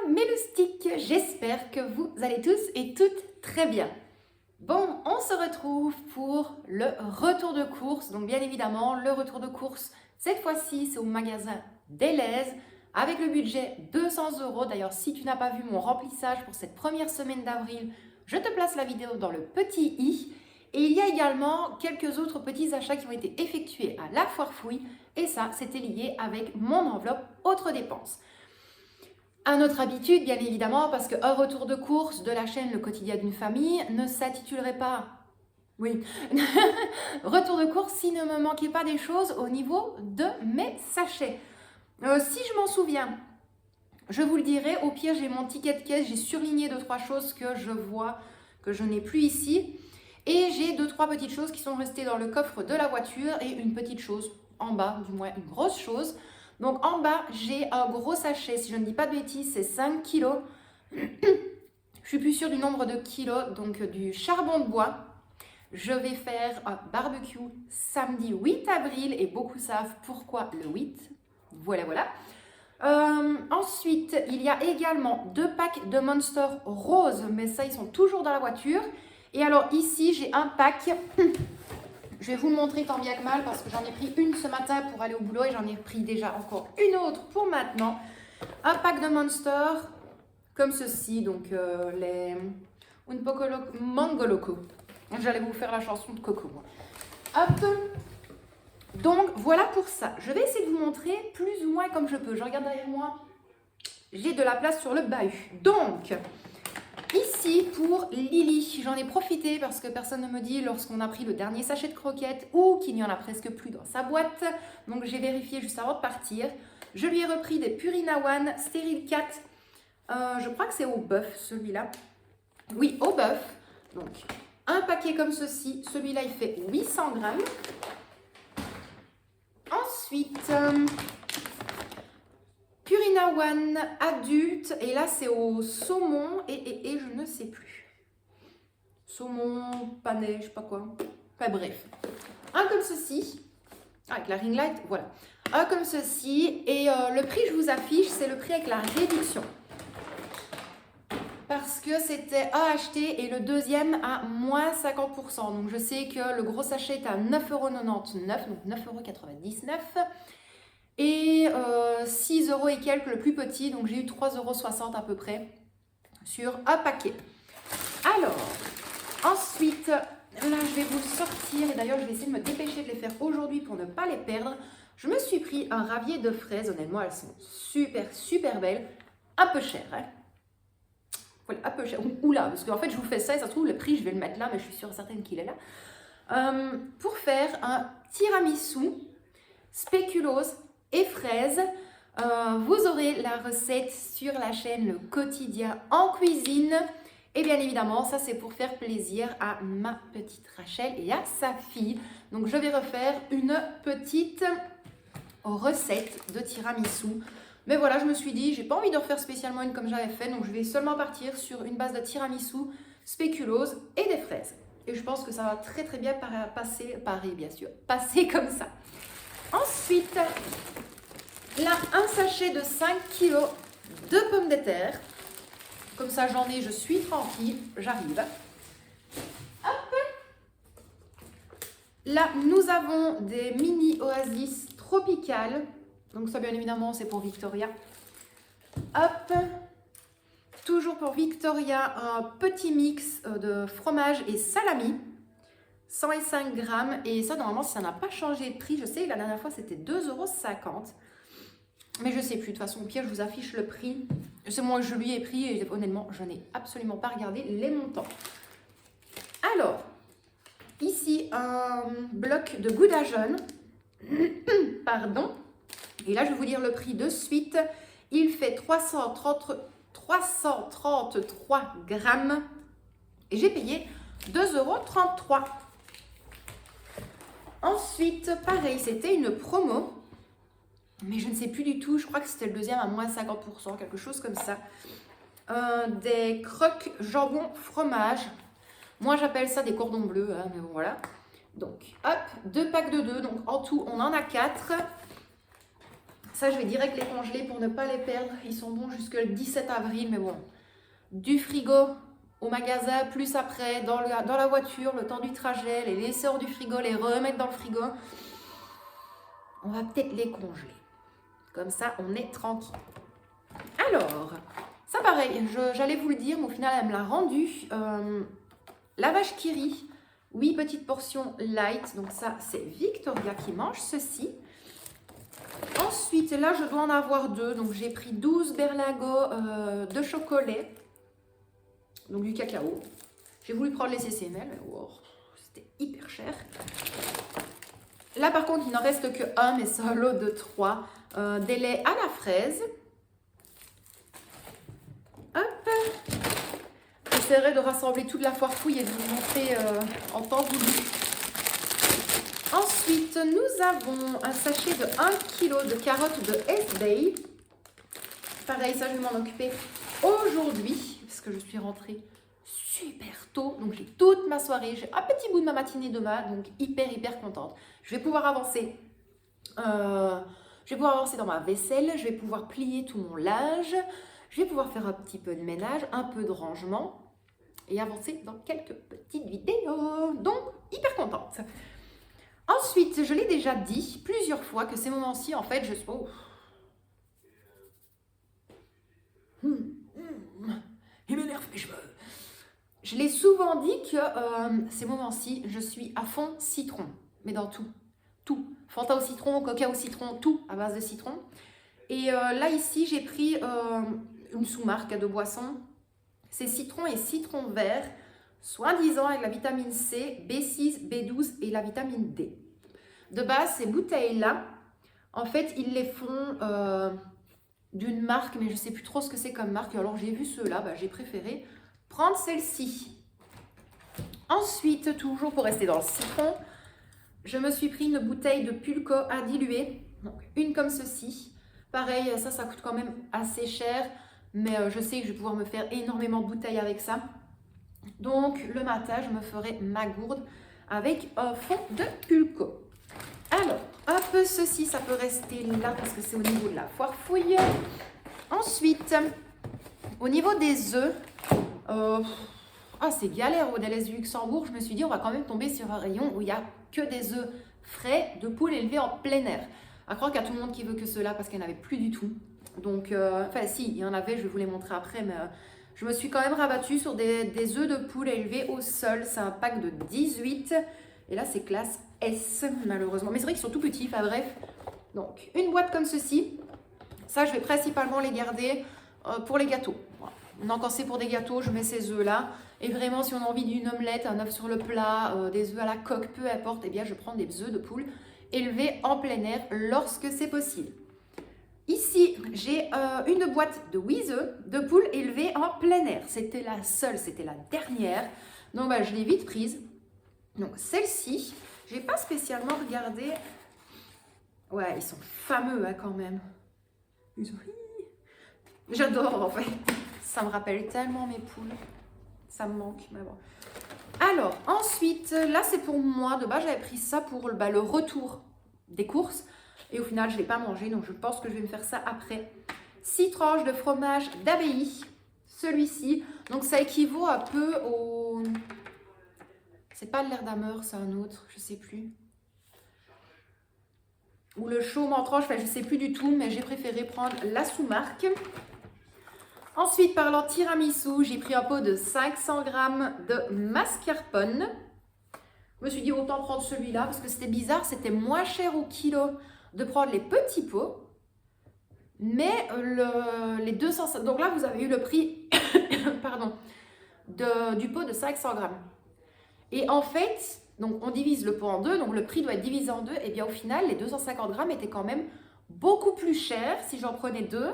mes loustiques, j'espère que vous allez tous et toutes très bien. Bon, on se retrouve pour le retour de course. Donc bien évidemment, le retour de course, cette fois-ci, c'est au magasin Delhaize avec le budget 200 €. D'ailleurs, si tu n'as pas vu mon remplissage pour cette première semaine d'avril, je te place la vidéo dans le petit i. Et il y a également quelques autres petits achats qui ont été effectués à la foire fouille. Et ça, c'était lié avec mon enveloppe autres dépenses. À notre habitude, bien évidemment, parce qu'un retour de course de la chaîne Le Quotidien d'une famille ne s'intitulerait pas, oui, retour de course s'il ne me manquait pas des choses au niveau de mes sachets. Si je m'en souviens, je vous le dirai. Au pire, j'ai mon ticket de caisse, j'ai surligné 2-3 choses que je vois que je n'ai plus ici. Et j'ai 2-3 petites choses qui sont restées dans le coffre de la voiture et une petite chose en bas, du moins une grosse chose. Donc en bas, j'ai un gros sachet, si je ne dis pas de bêtises, c'est 5 kilos. Je suis plus sûre du nombre de kilos, donc du charbon de bois. Je vais faire un barbecue samedi 8 avril et beaucoup savent pourquoi le 8. Voilà, voilà. Ensuite, il y a également 2 packs de Monster rose, mais ça, ils sont toujours dans la voiture. Et alors ici, j'ai un pack... Je vais vous le montrer tant bien que mal parce que j'en ai pris une ce matin pour aller au boulot et j'en ai pris déjà encore une autre pour maintenant. Un pack de Monster comme ceci, donc les Un poco Mango Loco. J'allais vous faire la chanson de Coco. Hop. Donc voilà pour ça. Je vais essayer de vous montrer plus ou moins comme je peux. Je regarde derrière moi. J'ai de la place sur le bahut. Donc... Ici, pour Lily, j'en ai profité parce que personne ne me dit lorsqu'on a pris le dernier sachet de croquettes ou qu'il n'y en a presque plus dans sa boîte. Donc, j'ai vérifié juste avant de partir. Je lui ai repris des Purina One Stéril 4. Je crois que c'est au bœuf, celui-là. Oui, au bœuf. Donc, un paquet comme ceci. Celui-là, il fait 800 grammes. Ensuite... Purina One adulte, et là c'est au saumon et je ne sais plus. Saumon, panais, je sais pas quoi. Enfin bref. Un comme ceci, avec la ring light, voilà. Un comme ceci, et le prix je vous affiche, c'est le prix avec la réduction. Parce que c'était à acheter et le deuxième à moins 50%. Donc je sais que le gros sachet est à 9,99 €, donc 9,99 €. Et 6 € et quelques le plus petit, donc j'ai eu 3,60 € à peu près sur un paquet. Alors, ensuite, là je vais vous le sortir et d'ailleurs je vais essayer de me dépêcher de les faire aujourd'hui pour ne pas les perdre. Je me suis pris un ravier de fraises, honnêtement elles sont super belles, un peu chères. Hein. Voilà, un peu cher. Oula, parce qu'en fait je vous fais ça et ça se trouve le prix je vais le mettre là, mais je suis sûre certaine qu'il est là. Pour faire un tiramisu spéculoos et fraises. Vous aurez la recette sur la chaîne Le Quotidien en cuisine. Et bien évidemment, ça c'est pour faire plaisir à ma petite Rachel et à sa fille. Donc je vais refaire une petite recette de tiramisu. Mais voilà, je me suis dit, j'ai pas envie de refaire spécialement une comme j'avais fait. Donc je vais seulement partir sur une base de tiramisu, spéculoos et des fraises. Et je pense que ça va très bien passer comme ça. Ensuite, là, un sachet de 5 kg de pommes de terre. Comme ça, j'en ai, je suis tranquille, j'arrive. Hop. Là, nous avons des mini oasis tropicales. Donc ça, bien évidemment, c'est pour Victoria. Hop. Toujours pour Victoria, un petit mix de fromage et salami. 105 grammes et ça normalement ça n'a pas changé de prix, je sais la dernière fois c'était 2,50 €, mais je sais plus, de toute façon au pire je vous affiche le prix, c'est moi que je lui ai pris et honnêtement je n'ai absolument pas regardé les montants. Alors ici un bloc de gouda jaune, pardon, et là je vais vous dire le prix de suite, il fait 333 grammes et j'ai payé 2,33 €. Ensuite, pareil, c'était une promo, mais je ne sais plus du tout, je crois que c'était le deuxième à moins 50%, quelque chose comme ça. Des croques jambon fromage. Moi, j'appelle ça des cordons bleus, hein, mais bon, voilà. Donc, hop, 2 packs de 2, donc en tout, on en a 4. Ça, je vais direct les congeler pour ne pas les perdre. Ils sont bons jusqu'au 17 avril, mais bon. Du frigo au magasin, plus après, dans la voiture, le temps du trajet, les laisser hors du frigo, les remettre dans le frigo. On va peut-être les congeler. Comme ça, on est tranquille. Alors, ça pareil, j'allais vous le dire, mais au final, elle me l'a rendu. La vache qui rit. Oui, petite portion light. Donc ça, c'est Victoria qui mange ceci. Ensuite, là, je dois en avoir 2. Donc, j'ai pris 12 berlingots de chocolat. Donc, du cacao. J'ai voulu prendre les CCML, mais wow, c'était hyper cher. Là, par contre, il n'en reste que 1, mais c'est un lot de 3. Des laits à la fraise. Hop. J'essaierai de rassembler toute la foire fouille et de vous montrer en temps voulu. Ensuite, nous avons un sachet de 1 kg de carottes de S-Day. Pareil, ça, je vais m'en occuper aujourd'hui, parce que je suis rentrée super tôt. Donc, j'ai toute ma soirée. J'ai un petit bout de ma matinée demain, donc hyper contente. Je vais pouvoir avancer. Dans ma vaisselle. Je vais pouvoir plier tout mon linge. Je vais pouvoir faire un petit peu de ménage, un peu de rangement et avancer dans quelques petites vidéos. Donc, hyper contente. Ensuite, je l'ai déjà dit plusieurs fois que ces moments-ci, en fait, je suis... Oh. Il m'énerve mes cheveux. Je l'ai souvent dit que ces moments-ci, je suis à fond citron. Mais dans tout. Tout. Fanta au citron, coca au citron, tout à base de citron. Et là, ici, j'ai pris une sous-marque de boisson. C'est citron et citron vert. Soi-disant avec la vitamine C, B6, B12 et la vitamine D. De base, ces bouteilles-là, en fait, ils les font d'une marque, mais je ne sais plus trop ce que c'est comme marque. Alors, j'ai vu ceux-là, j'ai préféré prendre celle-ci. Ensuite, toujours pour rester dans le citron, je me suis pris une bouteille de Pulco à diluer. Donc, une comme ceci. Pareil, ça coûte quand même assez cher, mais je sais que je vais pouvoir me faire énormément de bouteilles avec ça. Donc, le matin, je me ferai ma gourde avec un fond de Pulco. Alors, hop, ceci, ça peut rester là parce que c'est au niveau de la foire fouille. Ensuite, au niveau des œufs, c'est galère au Delhaize du Luxembourg. Je me suis dit, on va quand même tomber sur un rayon où il n'y a que des œufs frais de poules élevées en plein air. À croire qu'il y a tout le monde qui veut que cela parce qu'il n'y en avait plus du tout. Donc, enfin si, il y en avait, je vais vous les montrer après, mais je me suis quand même rabattue sur des œufs de poule élevés au sol. C'est un pack de 18 et là c'est classe S malheureusement. Mais c'est vrai qu'ils sont tout petits, enfin bref. Donc, une boîte comme ceci. Ça, je vais principalement les garder pour les gâteaux. Voilà. Donc, quand c'est pour des gâteaux, je mets ces œufs-là. Et vraiment, si on a envie d'une omelette, un œuf sur le plat, des œufs à la coque, peu importe, eh bien, je prends des œufs de poule élevés en plein air lorsque c'est possible. Ici, j'ai une boîte de 8 œufs de poule élevés en plein air. C'était la seule, c'était la dernière. Donc, je l'ai vite prise. Donc, celle-ci, je n'ai pas spécialement regardé. Ouais, ils sont fameux quand même. J'adore en fait. Ça me rappelle tellement mes poules. Ça me manque, mais bon. Alors, ensuite, là c'est pour moi. De base, j'avais pris ça pour le retour des courses. Et au final, je ne l'ai pas mangé, donc je pense que je vais me faire ça après. 6 tranches de fromage d'abbaye. Celui-ci. Donc ça équivaut un peu au... C'est pas le l'air d'Hammer, c'est un autre, je sais plus. Ou le chaume en tranche, enfin je sais plus du tout, mais j'ai préféré prendre la sous-marque. Ensuite, parlant tiramisu, j'ai pris un pot de 500 g de mascarpone. Je me suis dit autant prendre celui-là parce que c'était bizarre, c'était moins cher au kilo de prendre les petits pots. Mais les 200... Donc là, vous avez eu le prix pardon, du pot de 500 g. Et en fait, donc on divise le pot en deux, donc le prix doit être divisé en deux. Et bien au final, les 250 g étaient quand même beaucoup plus chers si j'en prenais deux.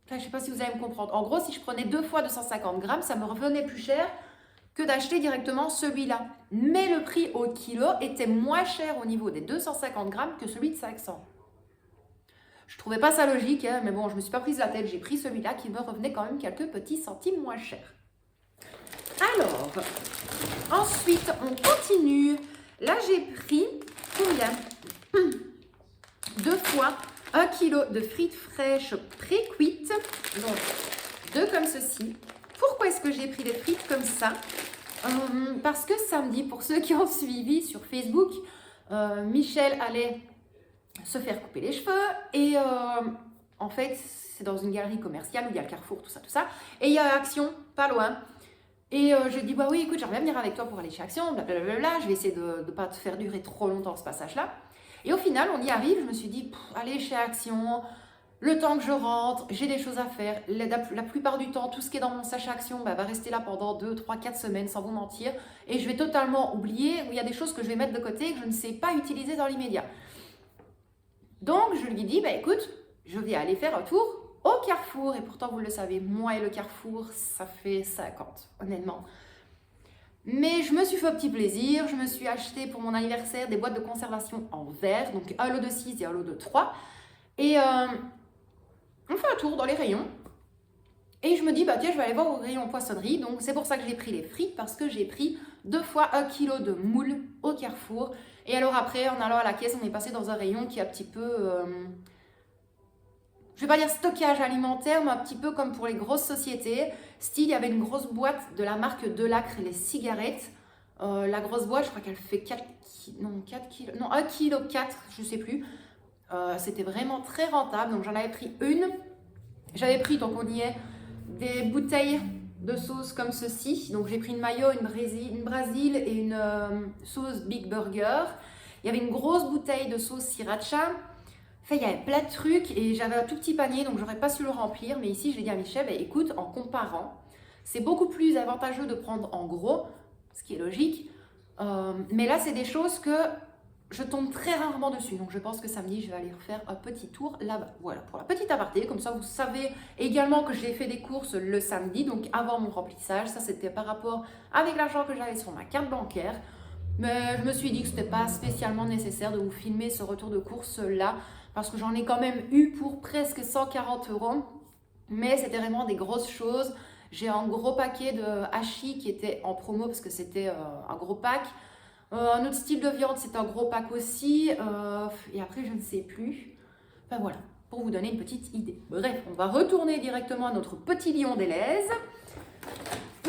Enfin, je ne sais pas si vous allez me comprendre. En gros, si je prenais 2 fois 250 g, ça me revenait plus cher que d'acheter directement celui-là. Mais le prix au kilo était moins cher au niveau des 250 g que celui de 500. Je ne trouvais pas ça logique, hein, mais bon, je ne me suis pas prise la tête. J'ai pris celui-là qui me revenait quand même quelques petits centimes moins cher. Alors, ensuite, on continue. Là, j'ai pris combien 2 fois 1 kg de frites fraîches pré-cuites. Donc, 2 comme ceci. Pourquoi est-ce que j'ai pris des frites comme ça? Parce que samedi, pour ceux qui ont suivi sur Facebook, Michel allait se faire couper les cheveux et en fait, c'est dans une galerie commerciale où il y a le Carrefour, tout ça. Et il y a Action, pas loin. Et je dis, bah oui, écoute, j'aimerais bien venir avec toi pour aller chez Action, blablabla. Je vais essayer de ne pas te faire durer trop longtemps ce passage-là. Et au final, on y arrive. Je me suis dit, allez chez Action, le temps que je rentre, j'ai des choses à faire. La plupart du temps, tout ce qui est dans mon sac Action va rester là pendant 2, 3, 4 semaines, sans vous mentir. Et je vais totalement oublier, où il y a des choses que je vais mettre de côté que je ne sais pas utiliser dans l'immédiat. Donc, je lui dis, bah écoute, je vais aller faire un tour au Carrefour. Et pourtant, vous le savez, moi et le Carrefour, ça fait 50, honnêtement. Mais je me suis fait un petit plaisir. Je me suis acheté pour mon anniversaire des boîtes de conservation en verre. Donc, un lot de 6 et un lot de 3. Et on fait un tour dans les rayons. Et je me dis, bah tiens, je vais aller voir au rayon poissonnerie. Donc, c'est pour ça que j'ai pris les frites. Parce que j'ai pris 2 fois 1 kg de moules au Carrefour. Et alors après, en allant à la caisse, on est passé dans un rayon qui est un petit peu, je vais pas dire stockage alimentaire, mais un petit peu comme pour les grosses sociétés. Style, il y avait une grosse boîte de la marque Delacre, les cigarettes. La grosse boîte, je crois qu'elle fait 4 kg, non 1 kg 4, je sais plus. C'était vraiment très rentable, donc j'en avais pris une. J'avais pris, donc on y est, des bouteilles de sauce comme ceci. Donc j'ai pris une mayo, une Brésil et une sauce Big Burger. Il y avait une grosse bouteille de sauce sriracha. Enfin, il y avait plein de trucs et j'avais un tout petit panier, donc j'aurais pas su le remplir. Mais ici, je l'ai dit à Michel, bah, écoute, en comparant, c'est beaucoup plus avantageux de prendre en gros, ce qui est logique. Mais là, c'est des choses que je tombe très rarement dessus. Donc je pense que samedi, je vais aller refaire un petit tour là-bas. Voilà, pour la petite aparté. Comme ça, vous savez également que j'ai fait des courses le samedi, donc avant mon remplissage. Ça, c'était par rapport avec l'argent que j'avais sur ma carte bancaire. Mais je me suis dit que ce n'était pas spécialement nécessaire de vous filmer ce retour de course là, parce que j'en ai quand même eu pour presque 140 €. Mais c'était vraiment des grosses choses. J'ai un gros paquet de hachis qui était en promo parce que c'était un gros pack. Un autre style de viande, c'est un gros pack aussi. Et après, je ne sais plus. Enfin voilà, pour vous donner une petite idée. Bref, on va retourner directement à notre petit lion d'Élèse.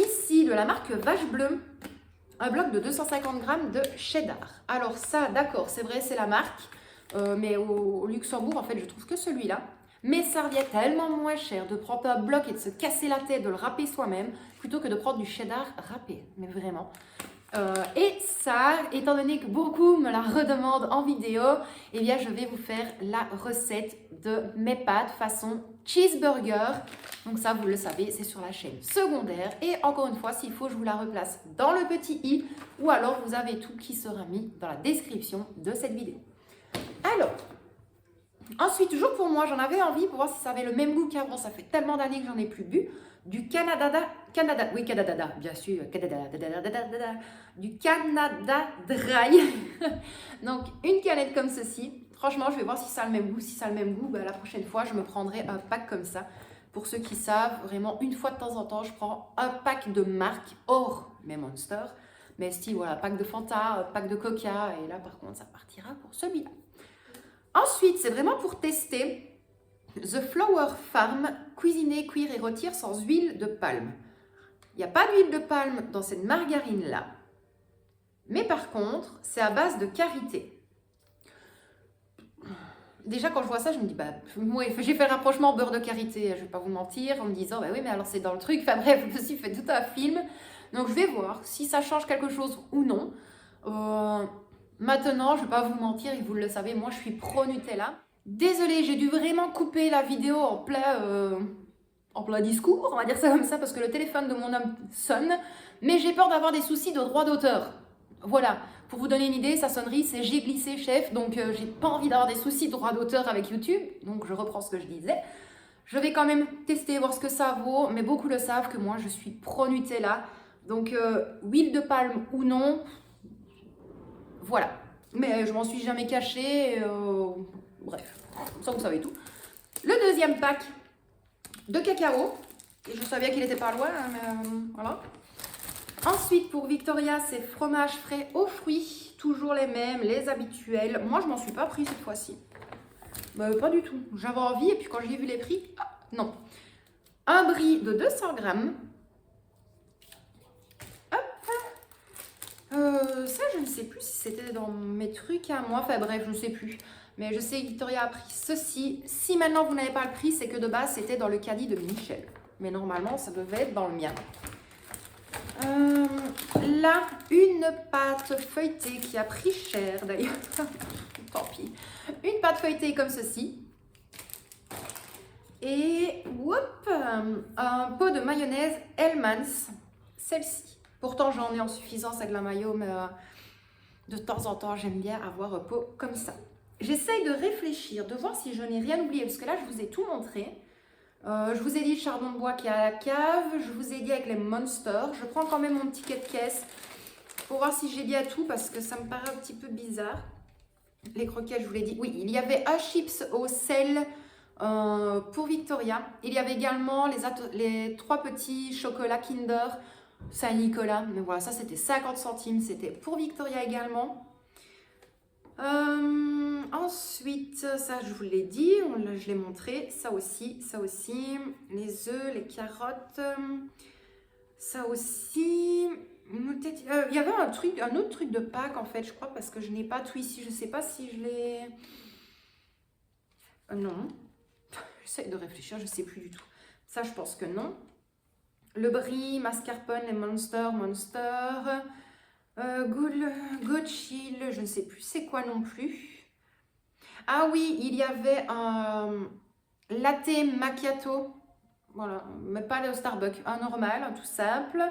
Ici, de la marque Vache Bleue, un bloc de 250 g de cheddar. Alors ça, d'accord, c'est vrai, c'est la marque. Mais au Luxembourg, en fait, je trouve que celui-là. Mais ça revient tellement moins cher de prendre un bloc et de se casser la tête, de le râper soi-même, plutôt que de prendre du cheddar râpé. Mais vraiment. Et ça, étant donné que beaucoup me la redemandent en vidéo, eh bien je vais vous faire la recette de mes pâtes façon cheeseburger. Donc ça, vous le savez, c'est sur la chaîne secondaire. Et encore une fois, s'il faut, je vous la replace dans le petit i, ou alors vous avez tout qui sera mis dans la description de cette vidéo. Alors, ensuite, toujours pour moi, j'en avais envie pour voir si ça avait le même goût qu'avant. Ça fait tellement d'années que j'en ai plus bu. Du Canada, bien sûr, du Canada Dry. Donc, une canette comme ceci. Franchement, je vais voir si ça a le même goût. Si ça a le même goût, la prochaine fois, je me prendrai un pack comme ça. Pour ceux qui savent, vraiment, une fois de temps en temps, je prends un pack de marque hors mes Monster. Mais si, voilà, pack de Fanta, pack de Coca. Et là, par contre, ça partira pour celui-là. Ensuite, c'est vraiment pour tester The Flower Farm, cuisiner, cuire et rôtir sans huile de palme. Il n'y a pas d'huile de palme dans cette margarine-là. Mais par contre, c'est à base de karité. Déjà, quand je vois ça, je me dis, j'ai fait le rapprochement beurre de karité, je ne vais pas vous mentir, en me disant, oui, mais alors c'est dans le truc. Enfin bref, je me suis fait tout un film. Donc, je vais voir si ça change quelque chose ou non. Maintenant, je ne vais pas vous mentir, et vous le savez, moi, je suis pro Nutella. Désolée, j'ai dû vraiment couper la vidéo en plein discours, on va dire ça comme ça, parce que le téléphone de mon homme sonne. Mais j'ai peur d'avoir des soucis de droit d'auteur. Voilà, pour vous donner une idée, sa sonnerie, c'est j'ai glissé chef, donc j'ai pas envie d'avoir des soucis de droit d'auteur avec YouTube. Donc je reprends ce que je disais. Je vais quand même tester, voir ce que ça vaut, mais beaucoup le savent que moi, je suis pro Nutella. Donc huile de palme ou non, voilà. Mais je m'en suis jamais cachée. Bref, ça vous savez tout. Le deuxième pack de cacao. Et je savais qu'il n'était pas loin, mais voilà. Ensuite, pour Victoria, c'est fromage frais aux fruits. Toujours les mêmes, les habituels. Moi, je m'en suis pas pris cette fois-ci. Pas du tout. J'avais envie et puis quand j'ai vu les prix, non. Un brie de 200 grammes. Ça, je ne sais plus si c'était dans mes trucs à moi. Enfin bref, je ne sais plus. Mais je sais que Victoria a pris ceci. Si maintenant vous n'avez pas le prix, c'est que de base, c'était dans le caddie de Michel. Mais normalement, ça devait être dans le mien. Là, une pâte feuilletée qui a pris cher d'ailleurs. Tant pis. Une pâte feuilletée comme ceci. Et whoop, un pot de mayonnaise Hellmann's. Celle-ci. Pourtant, j'en ai en suffisance avec la mayo, mais de temps en temps, j'aime bien avoir un pot comme ça. J'essaye de réfléchir, de voir si je n'ai rien oublié, parce que là, je vous ai tout montré. Je vous ai dit le charbon de bois qui est à la cave, je vous ai dit avec les Monsters. Je prends quand même mon ticket de caisse pour voir si j'ai bien tout, parce que ça me paraît un petit peu bizarre. Les croquettes, je vous l'ai dit. Oui, il y avait un chips au sel pour Victoria. Il y avait également les 3 petits chocolats Kinder Saint-Nicolas, mais voilà, ça c'était 50 centimes, c'était pour Victoria également. Ensuite, ça je vous l'ai dit, je l'ai montré, ça aussi, les œufs, les carottes, ça aussi. Il y avait un autre truc de Pâques en fait, je crois, parce que je n'ai pas tout ici, je ne sais pas si je l'ai... non, j'essaie de réfléchir, je ne sais plus du tout. Ça, je pense que non. Le brie, mascarpone, les Monster, Good Chill, je ne sais plus c'est quoi non plus. Ah oui, il y avait un latte macchiato, voilà, mais pas le Starbucks, un normal, un tout simple.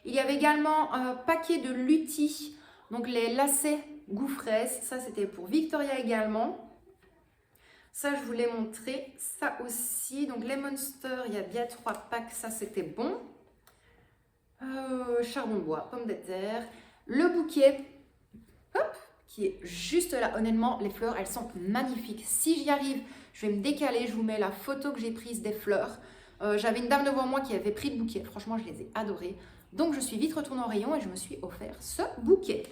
Il y avait également un paquet de Lutti, donc les lacets goût fraise, ça c'était pour Victoria également. Ça, je vous l'ai montré. Ça aussi. Donc, les Monsters, il y a bien 3 packs. Ça, c'était bon. Charbon de bois, pommes de terre. Le bouquet, hop, qui est juste là. Honnêtement, les fleurs, elles sont magnifiques. Si j'y arrive, je vais me décaler. Je vous mets la photo que j'ai prise des fleurs. J'avais une dame devant moi qui avait pris le bouquet. Franchement, je les ai adorées. Donc, je suis vite retournée au rayon et je me suis offert ce bouquet.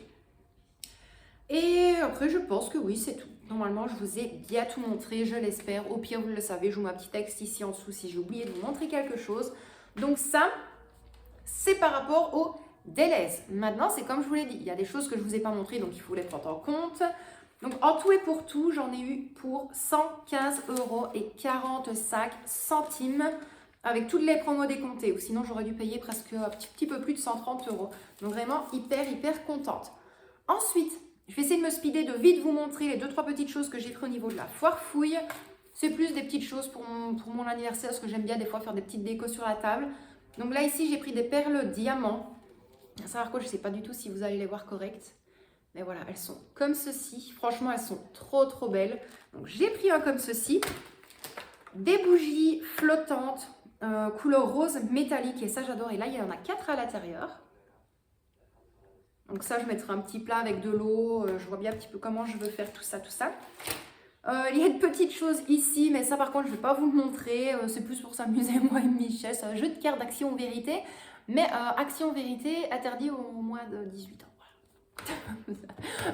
Et après, je pense que oui, c'est tout. Normalement, je vous ai bien tout montré, je l'espère. Au pire, vous le savez, je vous mets un petit texte ici en dessous si j'ai oublié de vous montrer quelque chose. Donc ça, c'est par rapport au Delhaize. Maintenant, c'est comme je vous l'ai dit, il y a des choses que je ne vous ai pas montrées, donc il faut les prendre en compte. Donc en tout et pour tout, j'en ai eu pour 115,45 €, avec toutes les promos décomptées. Ou sinon, j'aurais dû payer presque un petit peu plus de 130 €. Donc vraiment, hyper contente. Ensuite, je vais essayer de me speeder, de vite vous montrer les 2-3 petites choses que j'ai pris au niveau de la foire fouille. C'est plus des petites choses pour mon anniversaire, parce que j'aime bien des fois faire des petites décos sur la table. Donc là, ici, j'ai pris des perles diamants. À savoir quoi, je ne sais pas du tout si vous allez les voir correctes. Mais voilà, elles sont comme ceci. Franchement, elles sont trop belles. Donc j'ai pris un comme ceci. Des bougies flottantes, couleur rose métallique. Et ça, j'adore. Et là, il y en a 4 à l'intérieur. Donc ça, je mettrai un petit plat avec de l'eau. Je vois bien un petit peu comment je veux faire tout ça. Il y a une petite chose ici, mais ça par contre, je ne vais pas vous le montrer. C'est plus pour s'amuser, moi et Michel. C'est un jeu de cartes d'Action Vérité. Mais Action Vérité interdit aux moins de 18 ans.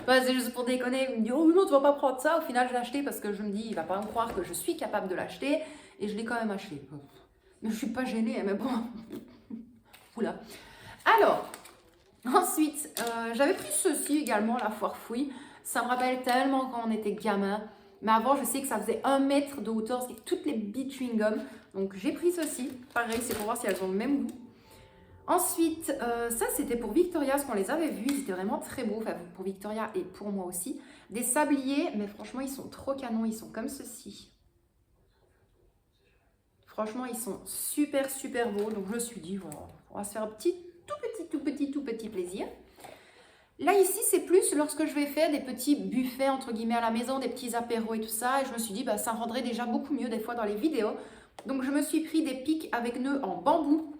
Voilà. C'est juste pour déconner. Il me dit, oh non, tu vas pas prendre ça. Au final, je l'ai acheté parce que je me dis, il va pas me croire que je suis capable de l'acheter. Et je l'ai quand même acheté. Mais je suis pas gênée, mais bon. Oula. Alors... Ensuite, j'avais pris ceci également, la foire fouille. Ça me rappelle tellement quand on était gamin. Mais avant, je sais que ça faisait 1 mètre de hauteur, avec toutes les billes chewing gum. Donc, j'ai pris ceci. Pareil, c'est pour voir si elles ont le même goût. Ensuite, ça, c'était pour Victoria, parce qu'on les avait vus. Ils étaient vraiment très beaux. Enfin, pour Victoria et pour moi aussi. Des sabliers, mais franchement, ils sont trop canons. Ils sont comme ceci. Franchement, ils sont super beaux. Donc, je me suis dit, voilà, on va se faire un petit... tout petit plaisir. Là ici c'est plus lorsque je vais faire des petits buffets entre guillemets à la maison, des petits apéros et tout ça, et je me suis dit bah ça rendrait déjà beaucoup mieux des fois dans les vidéos. Donc je me suis pris des pics avec nœuds en bambou.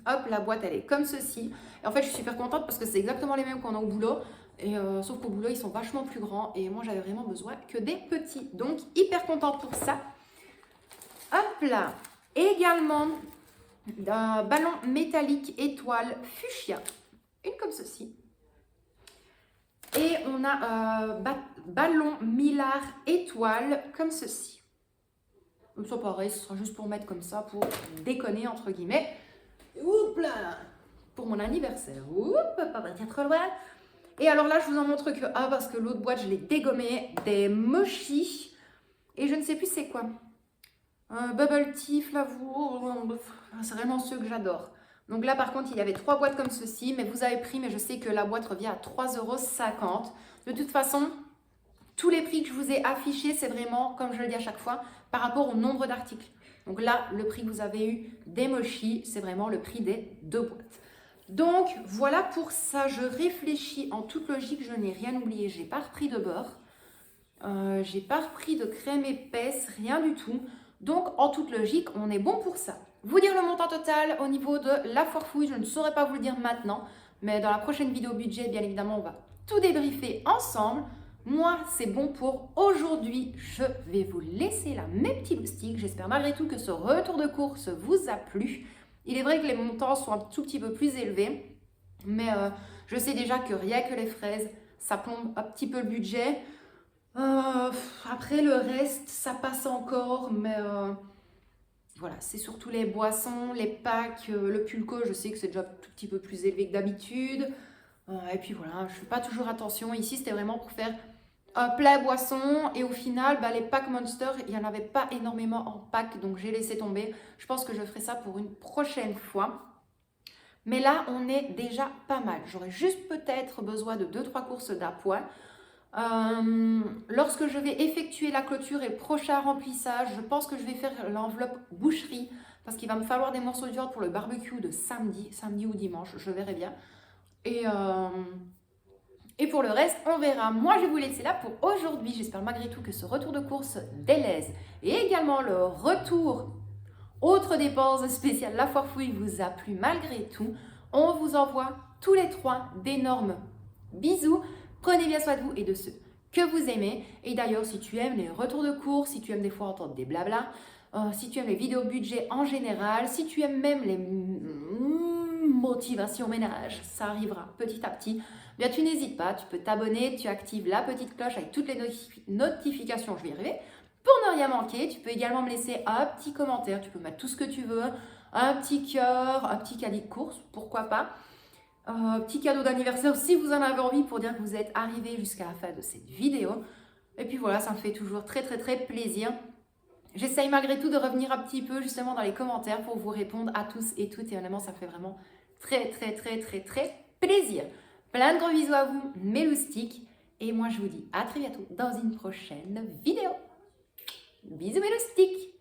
Hop, la boîte elle est comme ceci. Et en fait je suis super contente parce que c'est exactement les mêmes qu'on a au boulot. Et sauf qu'au boulot ils sont vachement plus grands et moi j'avais vraiment besoin que des petits. Donc hyper contente pour ça. Hop là. Également d'un ballon métallique étoile fuchsia, une comme ceci. Et on a ballon Millard étoile comme ceci. Donc ça pareil, ce sera juste pour mettre comme ça, pour déconner entre guillemets. Oups là, pour mon anniversaire. Oups, pas partir trop loin. Et alors là, je vous en montre que parce que l'autre boîte, je l'ai dégommée, des mochis. Et je ne sais plus c'est quoi. Bubble tea, flavour, c'est vraiment ceux que j'adore. Donc là, par contre, il y avait 3 boîtes comme ceci, mais vous avez pris, mais je sais que la boîte revient à 3,50 €. De toute façon, tous les prix que je vous ai affichés, c'est vraiment, comme je le dis à chaque fois, par rapport au nombre d'articles. Donc là, le prix que vous avez eu des mochis, c'est vraiment le prix des 2 boîtes. Donc voilà pour ça, je réfléchis en toute logique, je n'ai rien oublié. J'ai pas repris de beurre, j'ai pas repris de crème épaisse, rien du tout. Donc en toute logique, on est bon pour ça. Vous dire le montant total au niveau de la foire fouille, je ne saurais pas vous le dire maintenant, mais dans la prochaine vidéo budget, bien évidemment, on va tout débriefer ensemble. Moi, c'est bon pour aujourd'hui. Je vais vous laisser là mes petits loustiques. J'espère malgré tout que ce retour de course vous a plu. Il est vrai que les montants sont un tout petit peu plus élevés, mais je sais déjà que rien que les fraises, ça plombe un petit peu le budget. Après, le reste, ça passe encore, mais voilà, c'est surtout les boissons, les packs, le pulco, je sais que c'est déjà un tout petit peu plus élevé que d'habitude. Et puis voilà, je ne fais pas toujours attention. Ici, c'était vraiment pour faire un plat boisson. Et au final, les packs Monster, il n'y en avait pas énormément en pack. Donc, j'ai laissé tomber. Je pense que je ferai ça pour une prochaine fois. Mais là, on est déjà pas mal. J'aurais juste peut-être besoin de 2-3 courses d'appoint. Lorsque je vais effectuer la clôture et le prochain remplissage, je pense que je vais faire l'enveloppe boucherie. Parce qu'il va me falloir des morceaux de viande pour le barbecue de samedi ou dimanche. Je verrai bien. Et pour le reste, on verra. Moi, je vais vous laisser là pour aujourd'hui. J'espère malgré tout que ce retour de course d'Elez et également le retour autre dépense spéciale, la foire fouille, vous a plu malgré tout. On vous envoie tous les 3 d'énormes bisous. Prenez bien soin de vous et de ceux que vous aimez. Et d'ailleurs, si tu aimes les retours de course, si tu aimes des fois entendre des blabla, si tu aimes les vidéos budget en général, si tu aimes même les motivations ménage, ça arrivera petit à petit. Bien, tu n'hésites pas, tu peux t'abonner, tu actives la petite cloche avec toutes les notifications, je vais y arriver. Pour ne rien manquer, tu peux également me laisser un petit commentaire, tu peux mettre tout ce que tu veux, un petit cœur, un petit caddie de course, pourquoi pas. Petit cadeau d'anniversaire si vous en avez envie pour dire que vous êtes arrivé jusqu'à la fin de cette vidéo. Et puis voilà, ça me fait toujours très plaisir. J'essaye malgré tout de revenir un petit peu justement dans les commentaires pour vous répondre à tous et toutes. Et honnêtement, ça me fait vraiment très plaisir. Plein de gros bisous à vous, mes loustiques. Et moi, je vous dis à très bientôt dans une prochaine vidéo. Bisous mes loustiques!